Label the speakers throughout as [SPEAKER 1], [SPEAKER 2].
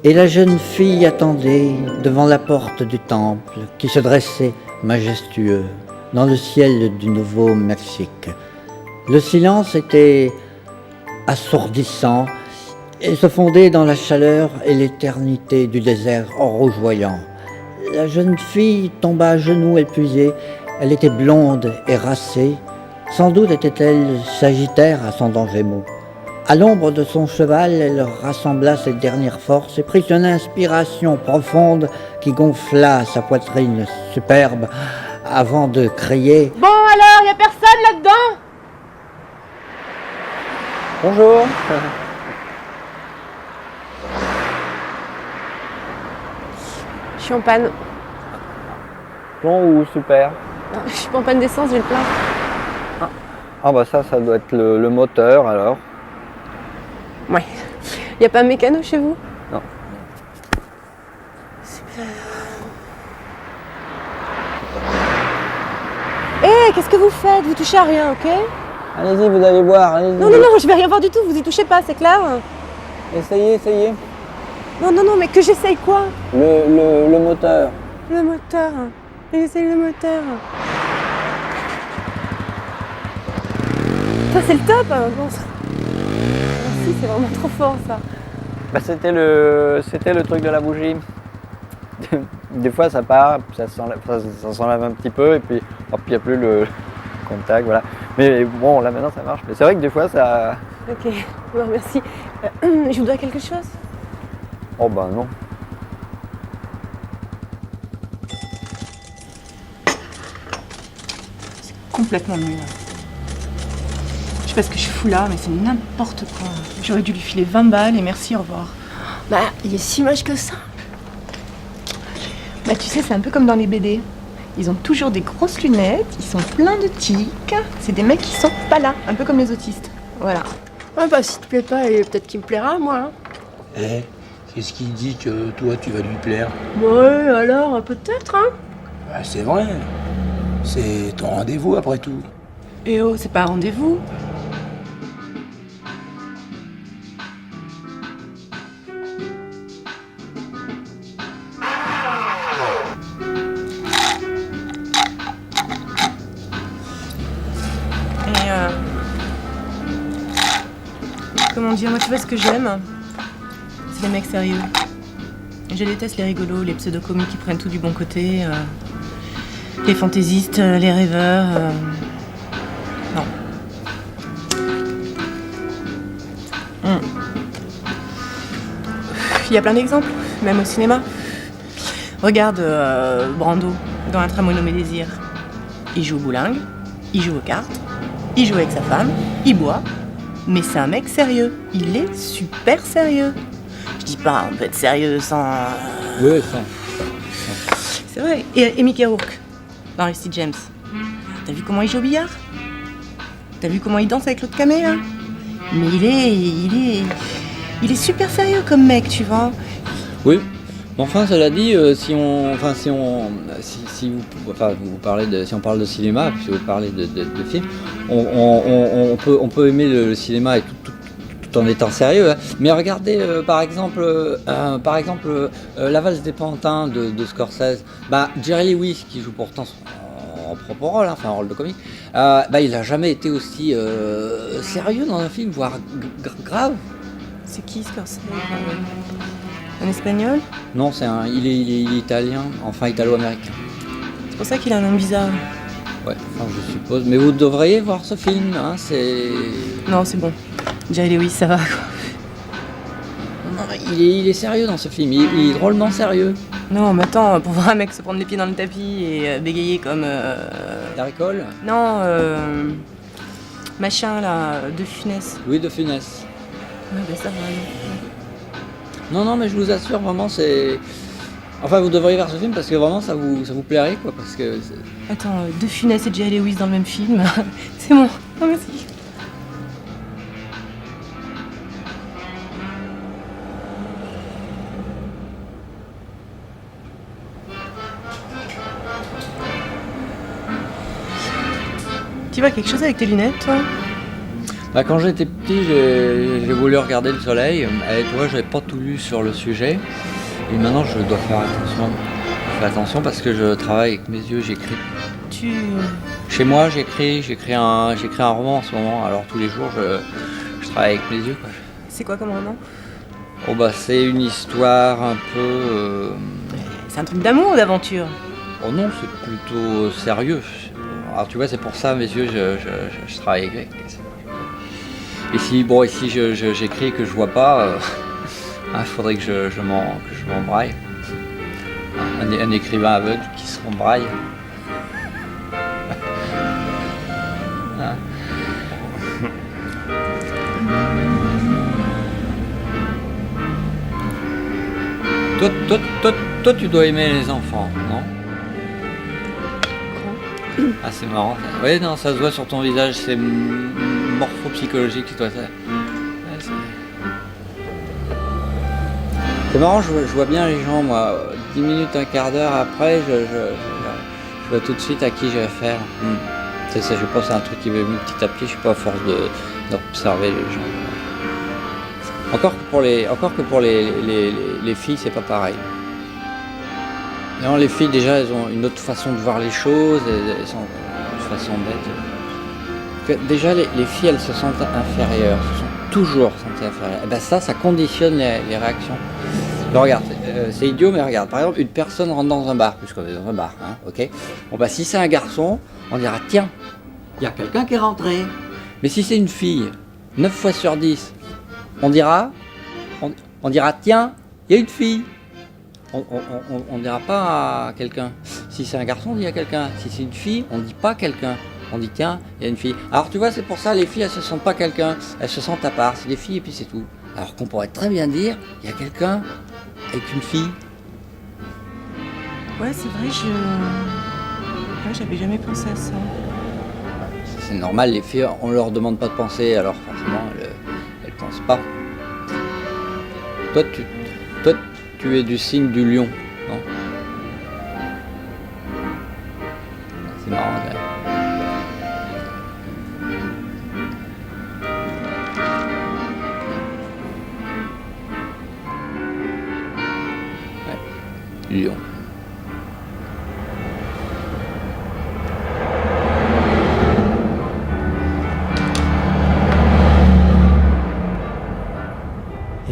[SPEAKER 1] Et la jeune fille attendait devant la porte du temple qui se dressait majestueux dans le ciel du Nouveau-Mexique. Le silence était assourdissant et se fondait dans la chaleur et l'éternité du désert rougeoyant. La jeune fille tomba à genoux épuisée. Elle était blonde et racée. Sans doute était-elle Sagittaire ascendant Gémeaux. À l'ombre de son cheval, elle rassembla ses dernières forces et prit une inspiration profonde qui gonfla sa poitrine superbe avant de crier «
[SPEAKER 2] Bon alors, y a personne là-dedans ?»
[SPEAKER 1] Bonjour.
[SPEAKER 2] Je suis en panne.
[SPEAKER 3] Plomb ou super?
[SPEAKER 2] Non, je suis pas en panne d'essence, j'ai le plein.
[SPEAKER 3] Ah bah ça doit être le moteur alors.
[SPEAKER 2] Ouais. Y a pas un mécano chez vous?
[SPEAKER 3] Non.
[SPEAKER 2] Super. Hé, qu'est-ce que vous faites? Vous touchez à rien, ok?
[SPEAKER 3] Allez-y, vous allez voir, allez-y.
[SPEAKER 2] Non, je vais rien voir du tout, vous y touchez pas, c'est clair?
[SPEAKER 3] Essayez.
[SPEAKER 2] Non, mais que j'essaye quoi?
[SPEAKER 3] Le moteur.
[SPEAKER 2] Le moteur. J'essaye le moteur. Ça, c'est le top, hein. Bon, ça... Merci, c'est vraiment trop fort, ça.
[SPEAKER 3] Bah c'était le truc de la bougie. Des fois ça part, ça s'enlève un petit peu et puis hop, il n'y a plus le contact, voilà. Mais bon, là maintenant ça marche. Mais c'est vrai que des fois ça...
[SPEAKER 2] Ok, bon, merci. Je vous dois quelque chose?
[SPEAKER 3] Oh bah non.
[SPEAKER 4] C'est complètement nul. Je sais pas ce que je fous là, mais c'est n'importe quoi. J'aurais dû lui filer 20 balles et merci, au revoir.
[SPEAKER 2] Bah, il est si moche que ça.
[SPEAKER 4] Bah tu sais, c'est un peu comme dans les BD. Ils ont toujours des grosses lunettes, ils sont pleins de tics. C'est des mecs qui sont pas là, un peu comme les autistes. Voilà.
[SPEAKER 2] Ah bah, s'il te plaît pas, peut-être qu'il me plaira, moi. Hein.
[SPEAKER 5] Eh, qu'est-ce qui dit que toi tu vas lui plaire?
[SPEAKER 2] Ouais, alors, peut-être, hein.
[SPEAKER 5] Bah, c'est vrai. C'est ton rendez-vous après tout.
[SPEAKER 4] Et oh, c'est pas un rendez-vous. Comment dire, moi tu vois ce que j'aime? C'est les mecs sérieux. Je déteste les rigolos, les pseudo-comiques qui prennent tout du bon côté, les fantaisistes, les rêveurs. Non. Il y a plein d'exemples, même au cinéma. Regarde Brando dans Un tramway nommé Désir. Il joue au bowling, il joue aux cartes, il joue avec sa femme, il boit. Mais c'est un mec sérieux. Il est super sérieux. Je dis pas, on peut être sérieux sans...
[SPEAKER 5] Ouais, ça.
[SPEAKER 4] C'est vrai. Et Mickey Rourke, dans Rusty James. T'as vu comment il joue au billard? T'as vu comment il danse avec l'autre camé, là? Mais il est super sérieux comme mec, tu vois.
[SPEAKER 6] Oui. Enfin, cela dit, si on parle de cinéma, si vous parlez de film, on peut aimer le cinéma et tout en étant sérieux. Hein. Mais regardez, par exemple, La valse des pantins de Scorsese. Bah, Jerry Lewis, qui joue pourtant en propre rôle, hein, enfin un rôle de comique, il n'a jamais été aussi sérieux dans un film, voire grave.
[SPEAKER 4] C'est qui Scorsese? Un espagnol?
[SPEAKER 6] Non, il est italien, enfin italo-américain.
[SPEAKER 4] C'est pour ça qu'il a un nom bizarre.
[SPEAKER 6] Ouais, enfin je suppose. Mais vous devriez voir ce film, hein, c'est...
[SPEAKER 4] Non, c'est bon. Jerry Lewis, ça va, quoi.
[SPEAKER 6] Non, il est sérieux dans ce film, il est drôlement sérieux.
[SPEAKER 4] Non, mais attends, pour voir un mec se prendre les pieds dans le tapis et bégayer comme...
[SPEAKER 6] Daricole?
[SPEAKER 4] Non, machin là, De Funès.
[SPEAKER 6] Louis de Funès.
[SPEAKER 4] Ouais, bah ça va.
[SPEAKER 6] Non, mais je vous assure, vraiment, c'est... Enfin, vous devriez voir ce film parce que vraiment, ça vous plairait, quoi, parce que...
[SPEAKER 4] Attends, De Funès et Jerry Lewis dans le même film, c'est bon. Non, merci. Tu vois quelque chose avec tes lunettes, toi?
[SPEAKER 6] Bah, quand j'étais petit, j'ai voulu regarder le soleil. Et tu vois, j'avais pas tout lu sur le sujet. Et maintenant, je dois faire attention. Je fais attention parce que je travaille avec mes yeux, j'écris. Chez moi, j'écris un roman en ce moment. Alors tous les jours, je travaille avec mes yeux, quoi.
[SPEAKER 4] C'est quoi comme roman?
[SPEAKER 6] Oh bah, c'est une histoire un peu...
[SPEAKER 4] C'est un truc d'amour ou d'aventure?
[SPEAKER 6] Oh non, c'est plutôt sérieux. Alors tu vois, c'est pour ça, mes yeux, je travaille avec. Et si j'écris et que je vois pas, faudrait que je m'embraille. Un écrivain aveugle qui se rembraille. Hein. Toi, tu dois aimer les enfants, non? Ah, c'est marrant. Oui, non, ça se voit sur ton visage, c'est morpho-psychologique, toi. C'est marrant, je vois bien les gens, moi. 10 minutes, un quart d'heure après, je vois tout de suite à qui j'ai affaire. C'est ça, je pense à un truc qui m'est venu petit à petit, je suis pas à force d'observer les gens. Encore que pour les filles, c'est pas pareil. Non, les filles, déjà, elles ont une autre façon de voir les choses, elles ont une façon d'être. Déjà, les filles, elles se sentent inférieures, se sont toujours sentées inférieures. Et ben ça conditionne les réactions. Alors, regarde, c'est idiot, mais regarde, par exemple, une personne rentre dans un bar, puisqu'on est dans un bar, hein, ok? Bon, bah, si c'est un garçon, on dira, tiens, il y a quelqu'un qui est rentré. Mais si c'est une fille, 9 fois sur 10, on dira, tiens, il y a une fille. On ne dira pas à quelqu'un. Si c'est un garçon, on dit à quelqu'un. Si c'est une fille, on ne dit pas à quelqu'un. On dit tiens, il y a une fille. Alors tu vois, c'est pour ça les filles, elles se sentent pas quelqu'un. Elles se sentent à part. C'est des filles et puis c'est tout. Alors qu'on pourrait très bien dire, il y a quelqu'un avec une fille.
[SPEAKER 4] Ouais, c'est vrai, j'avais jamais pensé à ça.
[SPEAKER 6] C'est normal, les filles, on leur demande pas de penser, alors forcément, elles pensent pas. Toi, tu es du signe du lion, non? C'est marrant, là. Ouais, lion.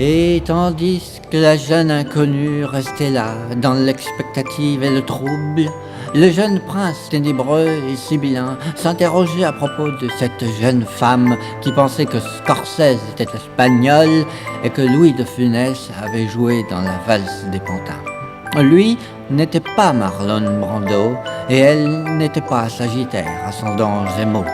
[SPEAKER 1] Et tandis que la jeune inconnue restait là, dans l'expectative et le trouble, le jeune prince ténébreux et sibyllin s'interrogeait à propos de cette jeune femme qui pensait que Scorsese était espagnol et que Louis de Funès avait joué dans la valse des pantins. Lui n'était pas Marlon Brando et elle n'était pas Sagittaire, ascendant Gémeaux.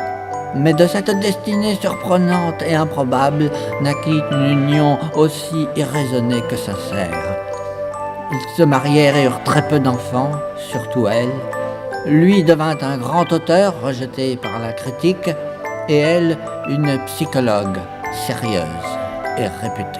[SPEAKER 1] Mais de cette destinée surprenante et improbable naquit une union aussi irraisonnée que sincère. Ils se marièrent et eurent très peu d'enfants, surtout elle. Lui devint un grand auteur rejeté par la critique et elle une psychologue sérieuse et réputée.